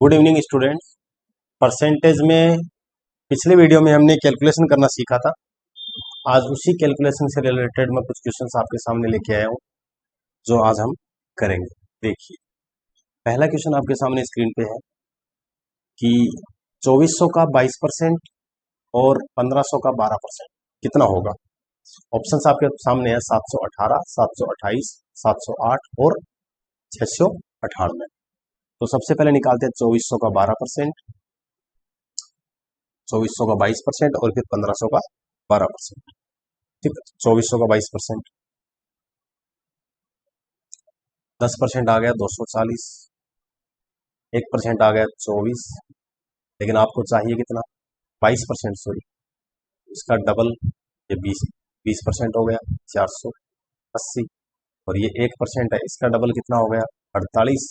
Good evening students. Percentage में पिछले video में हमने कैलकुलेशन करना सीखा था। आज उसी कैलकुलेशन से रिलेटेड मैं कुछ क्वेश्चंस आपके सामने लेके आया हूँ जो आज हम करेंगे। देखिए, पहला क्वेश्चन आपके सामने स्क्रीन पे है कि 2400 का 22% और 1500 का 12% कितना होगा। ऑप्शंस आपके सामने है 718, 728, 708 और 698। तो सबसे पहले निकालते हैं 2400 का 12%, 2400 का 22% और फिर 1500 का 12%। ठीक है, 2400 का 22%, 10% आ गया 240, 1% आ गया 24, लेकिन आपको चाहिए कितना 22%, सॉरी इसका डबल, ये 20% हो गया 480, और ये 1% है, इसका डबल कितना हो गया 48।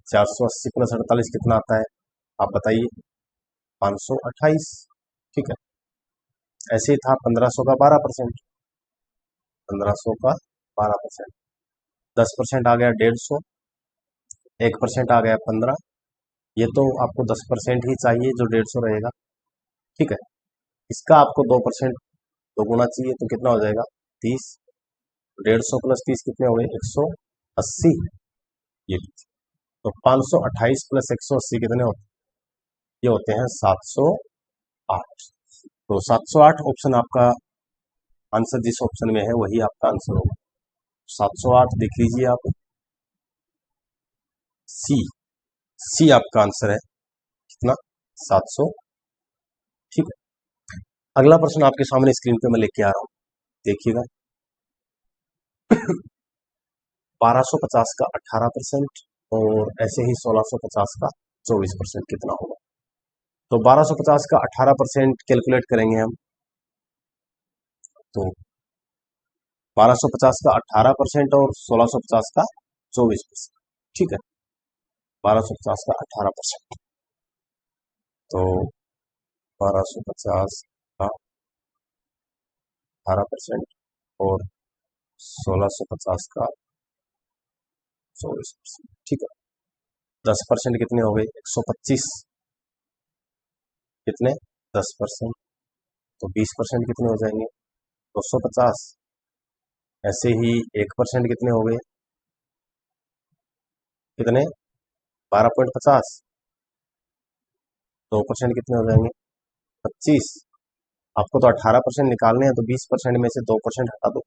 480 प्लस 48 कितना आता है आप बताइए, 528। ठीक है, ऐसे ही था 1500 का 12%, 1500 का 12%, 10% आ गया 150, 1% आ गया 15। ये तो आपको 10% ही चाहिए जो 150 रहेगा। ठीक है, इसका आपको 2% दोगुना चाहिए तो कितना हो जाएगा 30। 150 प्लस 30 कितने हो गए 180। ये तो 528 प्लस 180 कितने होते हैं, ये होते हैं 708। तो 708 ऑप्शन आपका आंसर, जिस ऑप्शन में है वही आपका आंसर होगा। 708 देख लीजिए आप, सी सी आपका आंसर है कितना 700। ठीक है, अगला प्रश्न आपके सामने स्क्रीन पे मैं लेके आ रहा हूं, देखिएगा। 1250 का 18% और ऐसे ही 1650 का 24% कितना होगा। तो 1250 का 18% कैलकुलेट करेंगे हम। तो 1250 का 18% और 1650 का 24%। ठीक है, 1250 का 18%, तो 1250 का 18% और 1650 का 24%। ठीक है, 10% कितने हो गए 125, कितने 10%, तो 20% कितने हो जाएंगे 250। ऐसे ही 1% कितने हो गए, कितने 12.50, 2% कितने हो जाएंगे 25। आपको तो 18% निकालने हैं, तो 20% में से 2% हटा दो,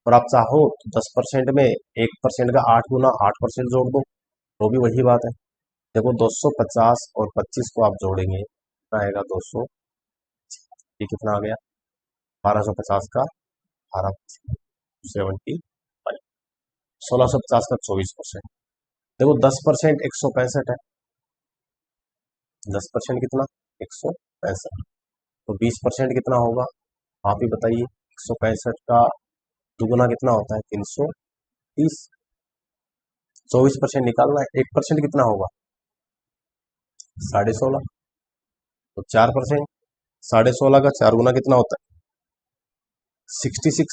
और आप चाहो तो 10% में 1% का 8 गुना 8% जोड़ दो, तो भी वही बात है। देखो 250 और 25 को आप जोड़ेंगे कितना आएगा 200, ये कितना आ गया 1250 का 18, 1650 का 24%। देखो 10% 165 है, 10% कितना 165, तो 20% कितना होगा आप ही बताइए। 165 का दुगुना कितना होता है 330, 24% निकालना है, 1% कितना होगा 16.5, तो 4%, 16.5 का 4 गुना कितना होता है 66,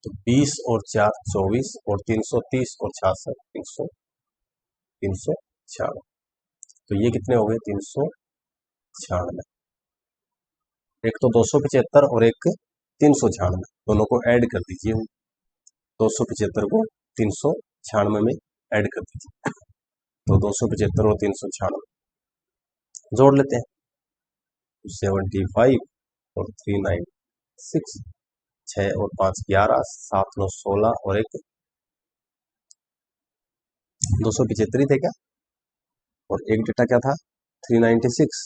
तो 20 और 4 24 और 330 और 66 396, तो ये कितने हो गए 396। एक तो 275 और एक 396, दोनों को ऐड कर दीजिए। 275 को 396 में ऐड कर दीजिए, तो 275 और 396 जोड़ लेते हैं, 75 और 396, 6 और 5 11, 7 9 16 और एक 275 थे क्या, और एक डेटा क्या था 396।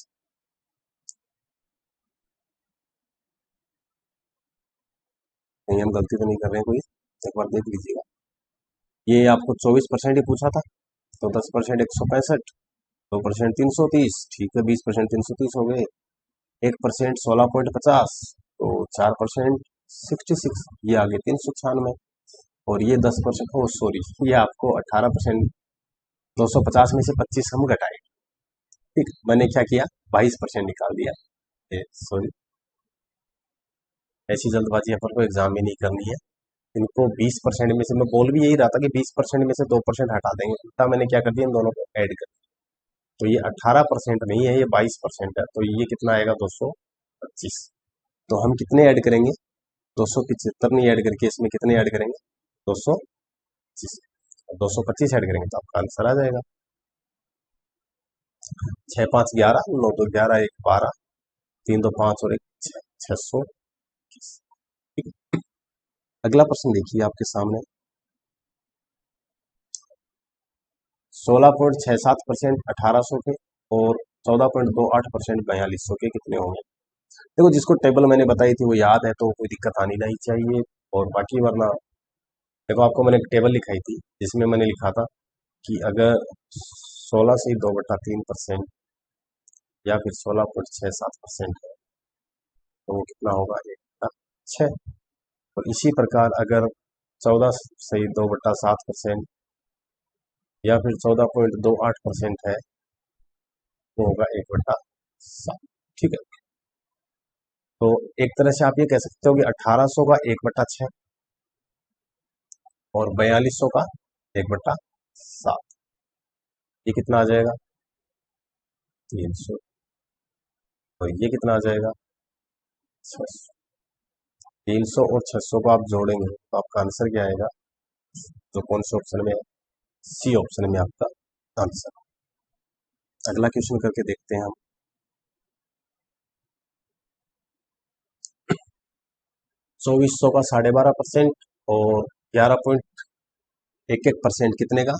नहीं, हम गलती तो नहीं कर रहे हैं कोई, एक बार देख लीजिएगा। ये आपको 24% ही पूछा था, तो 10% 165, 2% 330, ठीक है 20% 330 हो गए, 1% 16.50, तो 4% 66, ये आगे 396, और ये 10%, ओ सॉरी, ये आपको 18%, 250 में से 25 हम घटाए। ठीक, मैंने क्या किया 22% निकाल दिया। सॉरी, ऐसी जल्दबाजी अपन को एग्जाम में नहीं करनी है, इनको 20% में से, मैं बोल भी यही रहा था कि 20% में से 2% हटा देंगे, उल्टा मैंने क्या कर दिया, इन दोनों को ऐड कर दिया। तो ये 18% नहीं है, ये 22% है, तो ये कितना आएगा, 225। तो हम कितने ऐड करेंगे, 275 नहीं ऐड करके इसमें कितने ऐड करेंगे, 225। 225 ऐड करेंगे तो आपका आंसर आ जाएगा 6 5 11, 9 2 11, 1 12, 3 2 5 और 1 6, 621। ठीक है। अगला प्रश्न देखिए आपके सामने, 16.67% 1800 के और 14.28% 4200 के कितने होंगे। देखो, जिसको टेबल मैंने बताई थी वो याद है तो कोई दिक्कत आनी नहीं चाहिए, और बाकी वरना देखो, आपको मैंने एक टेबल लिखाई थी जिसमें मैंने लिखा था कि अगर 16 से 2/3% या फिर 16.67% है तो वो कितना होगा, 1/6। और इसी प्रकार अगर 14 से 2/7% या फिर 14.28% है तो होगा 1/7। ठीक है। तो एक तरह से आप ये कह सकते हो कि 1800 का 1/6 और 4200 का 1/7, ये कितना आ जाएगा, 300। और ये कितना आ जाएगा, 600। 300 और 600 को आप जोड़ेंगे तो आपका आंसर क्या आएगा, जो कौन से ऑप्शन में है, सी ऑप्शन में आपका आंसर। अगला क्वेश्चन करके देखते हैं हम। 2400 का 12.5% और 11.11% कितने का,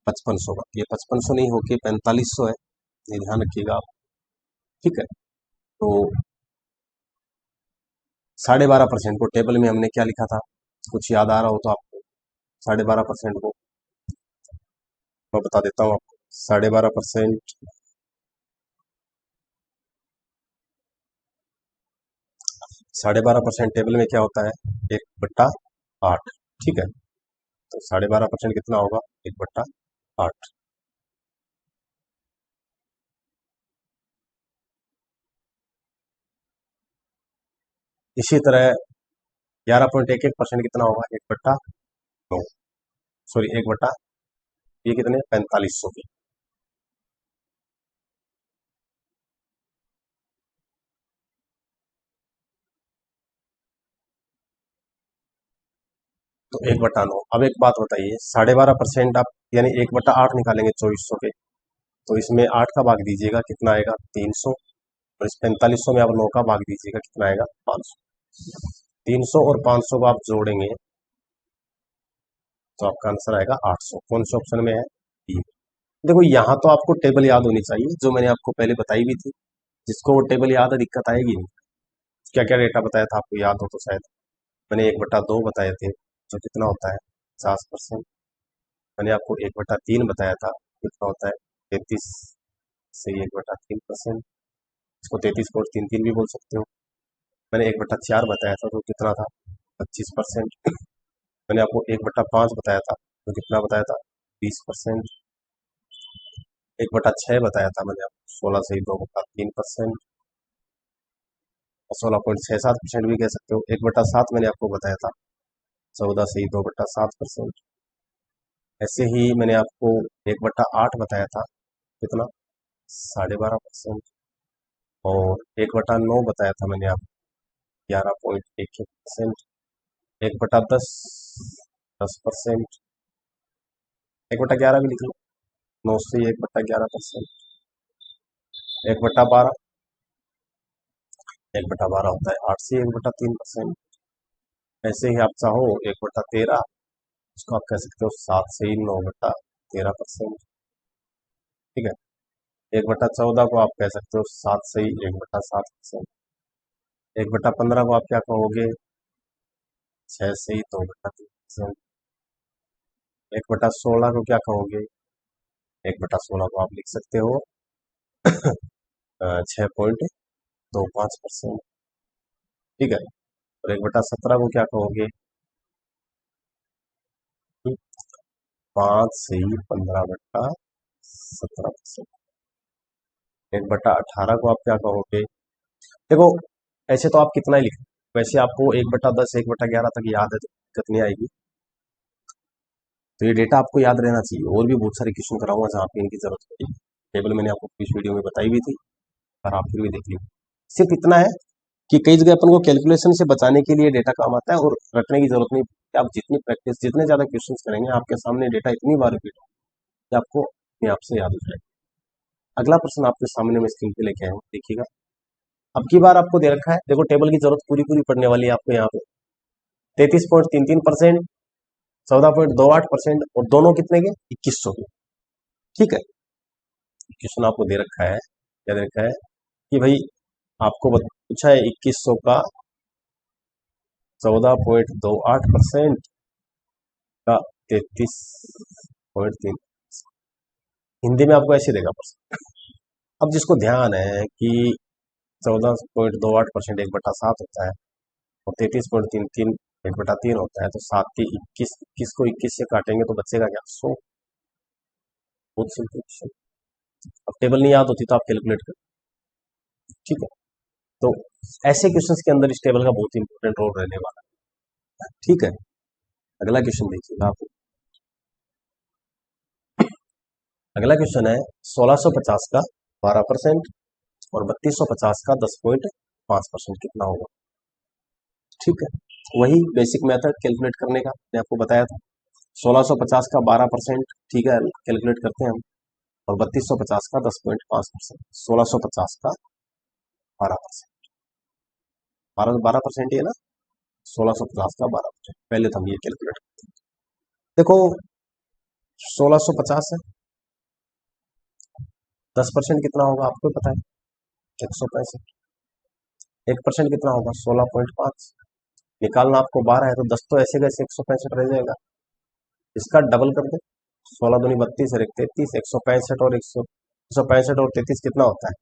5500 का। ये 5500 नहीं होके 4500 है, ये ध्यान रखिएगा आप। ठीक है। तो 12.5% को टेबल में हमने क्या लिखा था, कुछ याद आ रहा हो तो आपको 12.5% को मैं बता देता हूँ आपको। 12.5% 12.5% टेबल में क्या होता है, 1/8। ठीक है। तो 12.5% कितना होगा, 1/8। इसी तरह 11.11% कितना होगा, 1/9, सॉरी 1/, ये कितने, 4500 के। तो 1/9। अब एक बात बताइए, 12.5% आप यानी 1/8 निकालेंगे 2400 के, तो इसमें 8 का भाग दीजिएगा, कितना आएगा, 300। और इस 4500 में आप 9 का भाग दीजिएगा, कितना आएगा, 500। 300 और 500 को आप जोड़ेंगे तो आपका आंसर आएगा 800। कौन से ऑप्शन में है, बी। देखो, यहाँ तो आपको टेबल याद होनी चाहिए, जो मैंने आपको पहले बताई भी थी। जिसको वो टेबल याद है दिक्कत आएगी नहीं। क्या क्या डेटा बताया था आपको याद हो तो शायद। मैंने 1/2 बताए थे, जो कितना होता है, 50%। मैंने आपको 1/3 बताया था, कितना होता है, 33 से 1/3%। इसको 33.33 भी बोल सकते हो। मैंने 1/4 बताया था, तो कितना था, 25%। मैंने आपको 1/5 बताया था, तो कितना बताया था, 20%। 1/6 बताया था मैंने आपको, 16 से 2/3%। और 16.67% भी कह सकते हो। 1/7 मैंने आपको बताया था, 14 से 2/7%। ऐसे ही मैंने आपको 1/8 बताया था, कितना, 12.5%। और 1/9 बताया था मैंने आपको, 11.11%। 1/10, 10%। 1/11 भी लिख लो, 9 से 1/11%। 1/12, 1/12 होता है 8 से 1/3%। ऐसे ही आप चाहो 1/13, उसको आप कह सकते हो 7 से 9/13%। ठीक है। 1/14 को आप कह सकते हो 7 से 1/7%। 1/15 को आप क्या कहोगे, 6 से 2/3%। 1/16 को क्या कहोगे, 1/16 को आप लिख सकते हो 6.25%। ठीक है। और 1/17 को क्या कहोगे, 5 से 15/17%। 1/18 को आप क्या कहोगे, देखो ऐसे तो आप कितना ही लिख, वैसे आपको 1/10 1/11 तक याद है तो दिक्कत नहीं आएगी। तो ये डेटा आपको याद रहना चाहिए। और भी बहुत सारे क्वेश्चन कराऊंगा जहाँ पे इनकी जरूरत पड़ेगी। टेबल मैंने आपको इस वीडियो में बताई भी थी, पर आप फिर भी देख लीजिए। सिर्फ इतना है कि कई जगह अपन को कैलकुलेशन से बचाने के लिए डेटा काम आता है और रटने की जरूरत नहीं। आप जितनी प्रैक्टिस, जितने ज्यादा क्वेश्चन करेंगे, आपके सामने डेटा इतनी बार रिपीट हो कि आपको अपने आप से याद हो जाएगा। अगला प्रश्न आपके सामने मैं स्क्रीन पे लेके आया हूँ, देखिएगा। अब की बार आपको दे रखा है, देखो टेबल की जरूरत पूरी पूरी पड़ने वाली है आपको यहाँ पे। 33.33%, 14.28% और दोनों कितने के? 2100 के। ठीक है, क्वेश्चन आपको दे रखा है, क्या दे रखा है कि भाई आपको पूछा है 2100 का 14.28% का 33.3। हिंदी में आपको ऐसे देगा प्रश्न। अब जिसको ध्यान है कि 14.28% 1/7 होता है और 33.33 1/3 होता है, तो 7 के 21, 21 को 21 से काटेंगे तो बचेगा क्या? 100। बहुत सिंपल क्वेश्चन। अब टेबल नहीं याद होती तो आप कैलकुलेट करें। ठीक है, तो ऐसे क्वेश्चंस के अंदर इस टेबल का बहुत इंपॉर्टेंट रोल रहने वाला है। ठीक है, अगला क्वेश्चन देखिएगा आप। अगला क्वेश्चन है 1650 का 12% और 3250 का 10.5% कितना होगा? ठीक है, वही बेसिक मेथड कैलकुलेट करने का मैंने आपको बताया था। 1650 का 12%, ठीक है, कैलकुलेट करते हैं हम। और 3250 का 10.5%। 1650 का 12%, 12% ही है ना। 1650 का 12%, पहले तो हम ये कैलकुलेट करते हैं। देखो 1650 है, 10% कितना होगा आपको पता है? 165। 1% कितना होगा? 16.5। निकालना आपको 12 है तो 10 तो ऐसे कैसे 165 रह जाएगा। इसका डबल कर दे, 16 दूनी 32 और 1 33, 165 और 165 और 33 कितना होता है?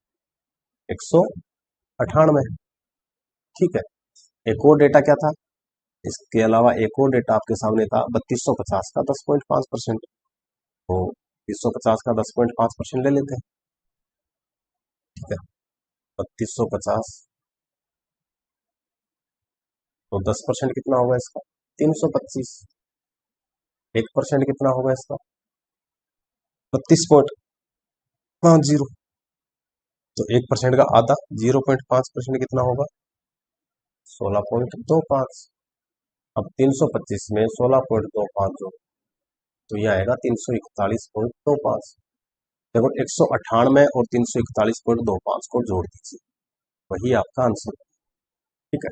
198। ठीक है, एक और डेटा क्या था? इसके अलावा एक और डेटा आपके सामने था 3250 का 10.5%। तो 3250 का 10.5% ले लेते हैं। ठीक है, 3250 तो 10% कितना होगा इसका? 325। 1% कितना होगा इसका? 32.50। तो 1% का आधा 0.5% कितना होगा? 16.25। अब 325 में 16.25 जोड़ तो यह आएगा 341.25। देखो 198 और 341.25 को जोड़ दीजिए, वही आपका आंसर। ठीक है,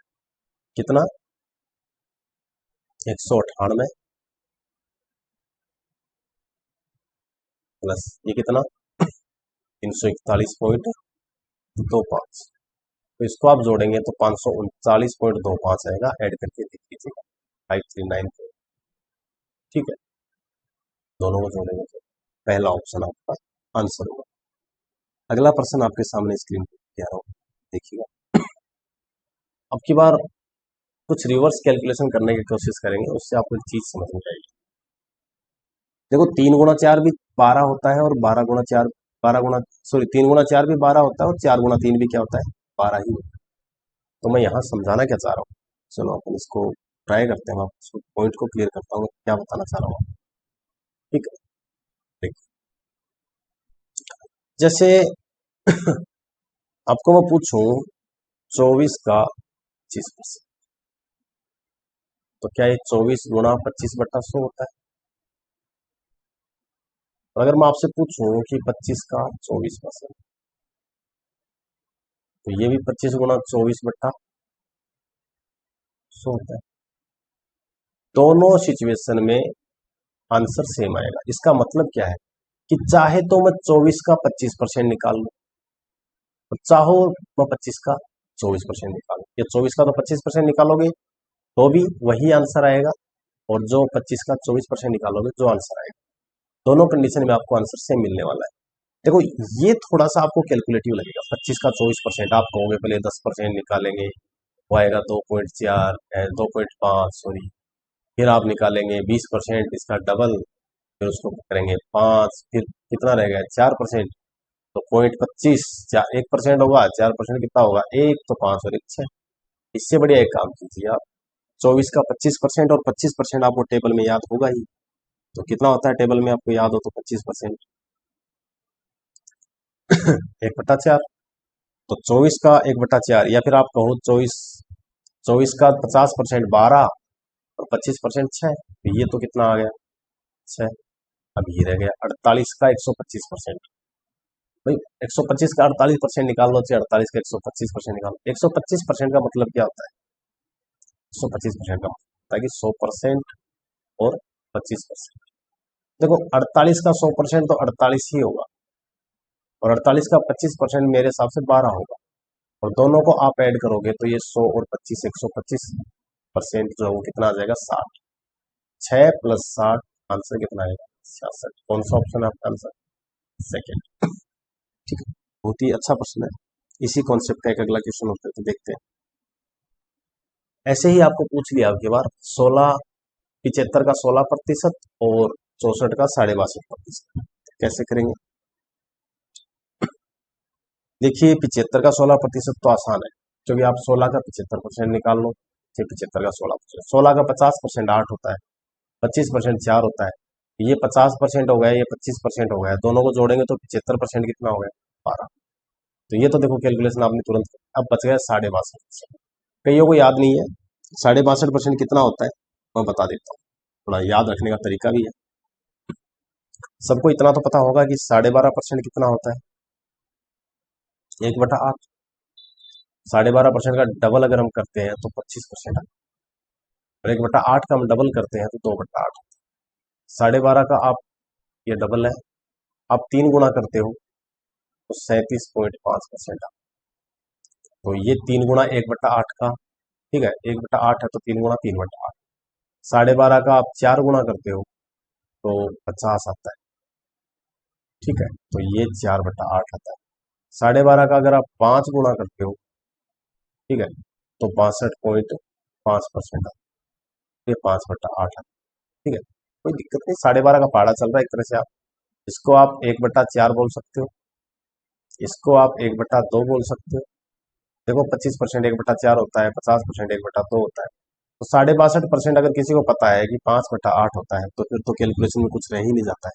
कितना? 198 प्लस ये कितना? 341.25। तो इसको आप जोड़ेंगे तो 539.25 आएगा। ऐड करके देख लीजिएगा 539। ठीक है, दोनों को जोड़ेंगे तो पहला ऑप्शन आपका आंसर होगा। अगला प्रश्न आपके सामने स्क्रीन पर दिया रहा हूं, देखिएगा। अब की बार कुछ रिवर्स कैलकुलेशन करने की कोशिश करेंगे, उससे आपको एक चीज समझ में आएगी। देखो 3 गुणा 4 भी 12 होता है और 12 गुणा 4 12 गुणा, सॉरी 3 गुणा 4 भी 12 होता है और 4 गुणा 3 भी क्या होता है? 12 ही होता है। तो मैं यहाँ समझाना क्या चाह रहा हूँ, चलो अपन इसको ट्राई करते हैं। मैं पॉइंट को क्लियर करता हूँ क्या बताना चाह रहा हूँ। ठीक है, देखिए जैसे आपको मैं पूछूं 24 का 25%, तो क्या ये 24 गुणा 25/100 होता है? और अगर मैं आपसे पूछूं कि 25 का 24%, तो ये भी 25 गुणा 24/100 होता है। दोनों सिचुएशन में आंसर सेम आएगा। इसका मतलब क्या है कि चाहे तो मैं 24 का 25% निकाल लूं और चाहो मैं 25 का 24% निकालूं, या 24 का तो 25% निकालोगे तो भी वही आंसर आएगा, और जो 25 का 24% निकालोगे जो आंसर आएगा, दोनों कंडीशन में आपको आंसर सेम मिलने वाला है। देखो ये थोड़ा सा आपको कैलकुलेटिव लगेगा। 25 का 24% आप कहोगे पहले 10% निकालेंगे, वो आएगा 2.4 2.5 सॉरी, फिर आप निकालेंगे 20%, इसका डबल, फिर उसको करेंगे 5, फिर कितना रहेगा 4%, तो 0.25, 1% होगा, 4% कितना होगा? 1, तो 5 और 1 6। इससे बढ़िया एक काम कीजिए आप, 24 का 25% और 25% आपको टेबल में याद होगा ही। तो कितना होता है टेबल में आपको याद हो तो 25%, 1/4। तो 24 का 1/4, या फिर आप कहो 24 का 50% 12 और 25% 6, तो ये तो कितना आ गया 6। अब ये रह गया 48 का 125%। भाई 125 का 48% निकाल लो, 48 का 125% निकालो। 125% का मतलब क्या होता है? 125% का मतलब होता है कि 100% और 25%। देखो 48 का 100% तो 48 ही होगा, और 48 का 25% मेरे हिसाब से 12 होगा, और दोनों को आप ऐड करोगे तो ये 100 और 25 125% जो है वो कितना आ जाएगा 60। 6 + 60 आंसर कितना आएगा 66। कौन सा ऑप्शन है आपका आंसर? सेकेंड। ठीक है, बहुत ही अच्छा प्रश्न है। इसी कॉन्सेप्ट का एक अगला क्वेश्चन होता है, तो देखते हैं। ऐसे ही आपको पूछ लिया अब की बार 75 का 16% और 64 का 62.5%, कैसे करेंगे? देखिए 75 का 16% तो आसान है, क्योंकि आप 16 का 75% निकाल लो, फिर 75 का 16%। 16 का 50% 8 होता है, 25% 4 होता है, ये 50% हो गया, ये 25% हो गया, दोनों को जोड़ेंगे तो 75% कितना हो गया 12। तो ये तो देखो कैलकुलेशन आपने तुरंत। अब बच गया 62.5%। कईयों को याद नहीं है 62.5% कितना होता है, मैं बता देता हूँ, थोड़ा याद रखने का तरीका भी है। सबको इतना तो पता होगा कि 12.5% कितना होता है, 1/8। 12.5% का डबल अगर हम करते हैं तो 25%, और 1/8 का हम डबल करते हैं तो 2/8। 12.5 का आप ये डबल है, आप 3 गुना करते हो तो 37.5%। तो ये 3 गुना 1/8 का, ठीक है, 1/8 है तो 3 गुना 3/8। 12.5 का आप 4 गुना करते हो तो 50 आता है, ठीक है, तो ये 4/8 आता है। 12.5 का अगर आप 5 गुना करते हो, ठीक है, तो 62.5% आता है, ये 5/8 आता है, ठीक है, कोई दिक्कत नहीं। 12.5 का पहाड़ा चल रहा है एक तरह से। आप इसको आप 1/4 बोल सकते हो, इसको आप 1/2 बोल सकते हो। देखो 25% 1/4 होता है, 50% 1/2 होता है। तो 62.5% अगर किसी को पता है कि 5/8 होता है, तो फिर तो कैलकुलेशन में कुछ रह ही नहीं जाता है,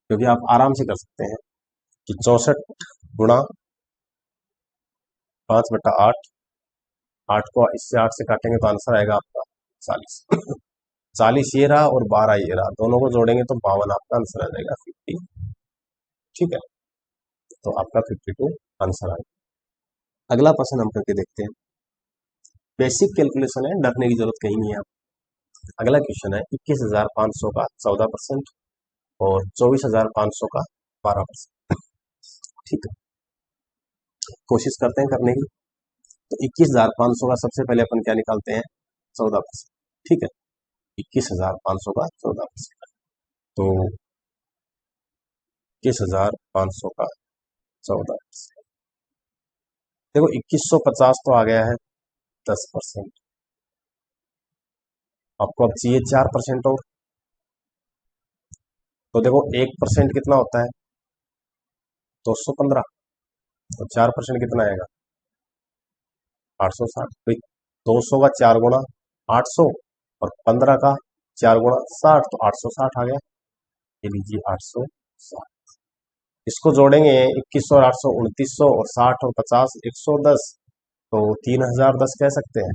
क्योंकि आप आराम से कर सकते हैं कि 64 गुणा 5/8, 8 को इससे 8 से काटेंगे तो आंसर आएगा आपका 40। 40 ये रहा और 12 ये रहा, दोनों को जोड़ेंगे तो 52 आपका आंसर आ जाएगा 50। ठीक है, तो आपका 52 आंसर आएगा। अगला प्रश्न हम करके देखते हैं। बेसिक कैलकुलेशन है, डरने की जरूरत कहीं नहीं है। अगला क्वेश्चन है 21,500 का 14% और 24,500 का 12%। ठीक है, कोशिश करते हैं करने की। तो 21,500 का सबसे पहले अपन क्या निकालते हैं 14%। ठीक है, 21,500 का 14%, तो 21,500 का 14%। देखो 2150 तो आ गया है 10%, आपको अब चाहिए 4% और। तो देखो 1% कितना होता है 215, तो 4% कितना आएगा 860। तो 200 का 4 गुना 800 और 15 का 4 गुना 60, तो 860 आ गया। ये लीजिए 860। इसको जोड़ेंगे 2100 और 800 2900 और 60 और 50 110, तो 3010 कह सकते हैं।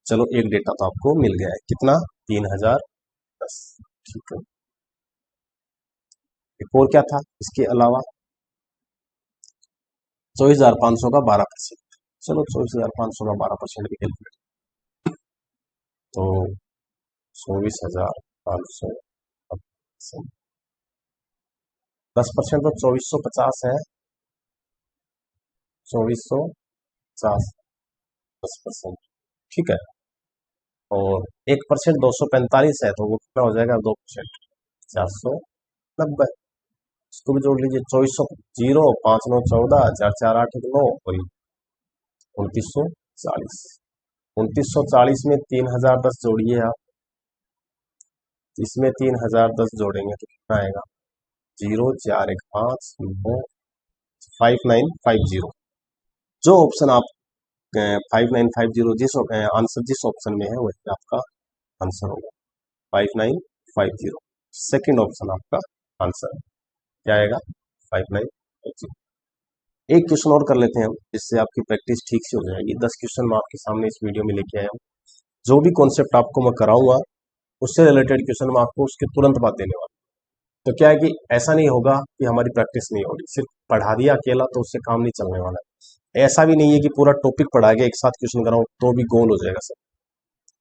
चलो एक डेटा तो आपको मिल गया है, कितना 3010। ठीक है, एक और क्या था इसके अलावा 24,500 का 12%। चलो 24,500 का 12% भी कैलकुलेट, तो 24,500 10% तो 2450 है, 2450 10%। ठीक है, और 1% 245 है, तो वो कितना हो जाएगा 2% 490। इसको भी जोड़ लीजिए 2400 जीरो 5 9 14 4 4 8 1 9 और 2940। 2940 में 3010 जोड़िए आप, इसमें 3010 जोड़ेंगे तो कितना आएगा 0 4 1 5 9 5950। जो ऑप्शन आप 5950 जिस आंसर जिस ऑप्शन में है वही आपका आंसर होगा। 5950 सेकेंड ऑप्शन आपका आंसर है। क्या आएगा? 5950। एक क्वेश्चन और कर लेते हैं हम, जिससे आपकी प्रैक्टिस ठीक से हो जाएगी। 10 क्वेश्चन मैं आपके सामने इस वीडियो में लेके आया हूँ। जो भी कॉन्सेप्ट आपको मैं कराऊंगा उससे रिलेटेड क्वेश्चन मैं आपको उसके तुरंत बाद देने वाला हूं। तो क्या है कि ऐसा नहीं होगा कि हमारी प्रैक्टिस नहीं होगी, सिर्फ पढ़ा दिया अकेला तो उससे काम नहीं चलने वाला है। ऐसा भी नहीं है कि पूरा टॉपिक पढ़ा के एक साथ क्वेश्चन कराऊं तो भी गोल हो जाएगा सर।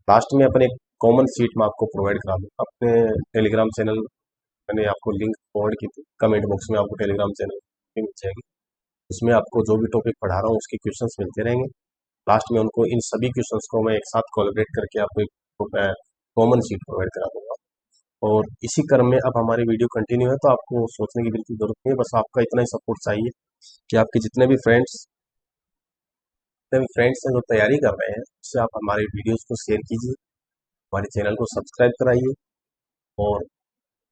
लास्ट में अपने एक कॉमन सीट में आपको प्रोवाइड करा दूँ। अपने टेलीग्राम चैनल मैंने आपको लिंक फॉरवर्ड की थी, कमेंट बॉक्स में आपको टेलीग्राम चैनल मिल जाएगी। उसमें आपको जो भी टॉपिक पढ़ा रहा हूँ उसके क्वेश्चंस मिलते रहेंगे। लास्ट में उनको इन सभी क्वेश्चंस को मैं एक साथ कोलैबोरेट करके आपको एक कॉमन सीट प्रोवाइड करा दूंगा। और इसी क्रम में अब हमारी वीडियो कंटिन्यू है, तो आपको सोचने की बिल्कुल जरूरत नहीं है। बस आपका इतना ही सपोर्ट चाहिए कि आपके जितने भी फ्रेंड्स हैं जो तैयारी कर रहे हैं, उससे आप हमारे वीडियोस को शेयर कीजिए, हमारे चैनल को सब्सक्राइब कराइए। और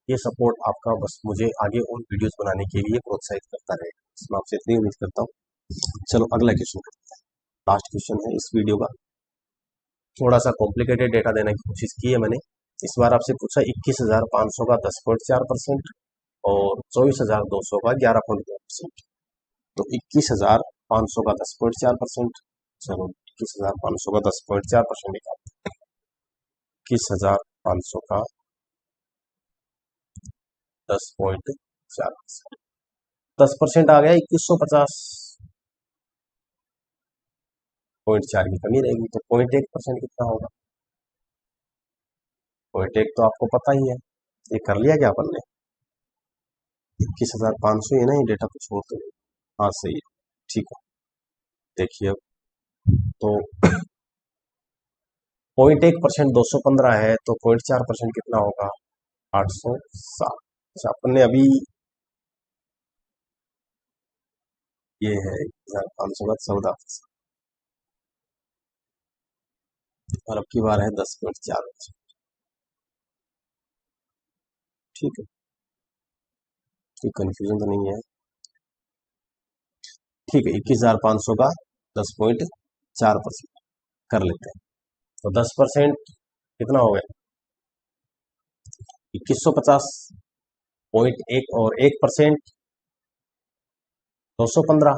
ये सपोर्ट आपका बस मुझे आगे और वीडियोस बनाने के लिए प्रोत्साहित करता रहेगा। इसमें आपसे इतनी उम्मीद करता हूँ। चलो अगला क्वेश्चन करते हैं। लास्ट क्वेश्चन है इस वीडियो का। थोड़ा सा कॉम्प्लिकेटेड डेटा देने की कोशिश की है मैंने। इस बार आपसे पूछा 21,500 का 10.4% और 24,200 का 11.2%। तो 21,500 का 10.4%। चलो 21,500 का 10.4% निकालते हैं। 21,500 का 10.4%, 10% आ गया 2150.4 की कमी रहेगी। तो 0.1% कितना होगा? 0.1 तो आपको पता ही है, ये कर लिया क्या अपन ने? 21,500 है ना, ये डेटा कुछ और तो नहीं। हाँ सही है, ठीक है। देखिए अब तो 0.1% 215 है, तो 0.4% कितना होगा? 807। अच्छा अपन ने अभी ये है 1,500 का 14%, और अब की बार है 10.4%। ठीक है, कोई कंफ्यूजन तो नहीं है? ठीक है, 21,500 का 10.4% कर लेते हैं। तो 10% कितना हो गया? 2150.1 और 1% 215।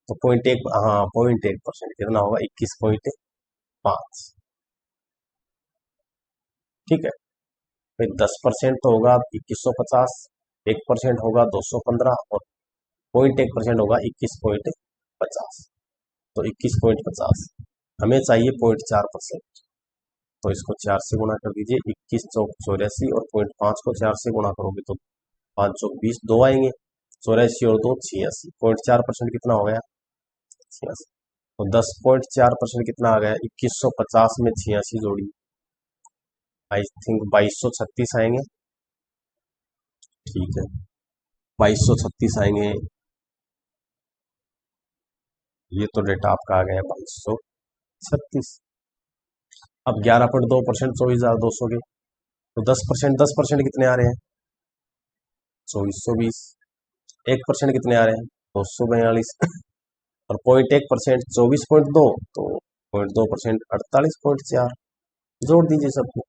तो 0.1, हाँ 0.1% कितना होगा? 21.5। ठीक है, फिर 10% तो होगा 2150, 1% होगा 215 और 0.1% होगा 21.50। तो 21.50 हमें चाहिए 0.4%। तो इसको 4 से गुणा कर दीजिए। 21 चौक 84 और 0.5 को 4 से गुणा करोगे तो 5 चौक 20, 2 आएंगे। 84 और 2 86। 0.4% कितना हो गया? 86। तो 10.4% कितना आ गया? 2150 में 86 जोड़ी, आई थिंक 2236 आएंगे। ठीक है, 2236 आएंगे। ये तो डेटा आपका आ गया 2236। अब 11.2% 24,200 के, तो 10% कितने आ रहे हैं? 2420। 1% कितने आ रहे हैं? 242। और 0.1% 24.2, तो 0.2% 48.4। जोड़ दीजिए सबको।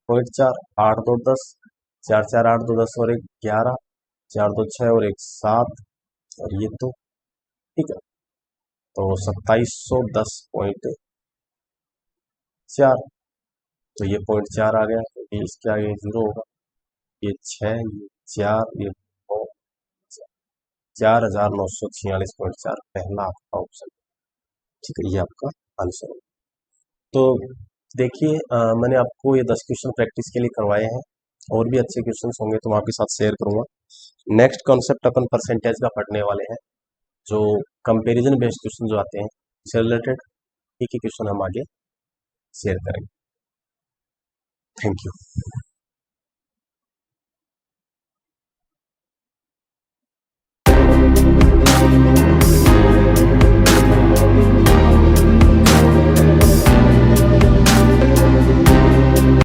0.4 8 2 10, 4 4 8 2 10 और 1 11, 4 2 6 और 1 7, और ये तो ठीक है। तो 2710.4। तो ये 0.4 आ गया, तो ये इसके आगे 0 होगा। ये 6, ये 4, ये 9, 4,946.4 पहला आपका ऑप्शन। ठीक है, ये आपका आंसर होगा। तो देखिए मैंने आपको ये 10 क्वेश्चन प्रैक्टिस के लिए करवाए हैं। और भी अच्छे क्वेश्चन होंगे तो मैं आपके साथ शेयर करूंगा। नेक्स्ट कॉन्सेप्ट अपन परसेंटेज का पढ़ने वाले हैं, जो कंपैरिजन बेस्ड क्वेश्चन जो आते हैं इससे रिलेटेड एक ही क्वेश्चन हम आगे शेयर करेंगे। Thank you.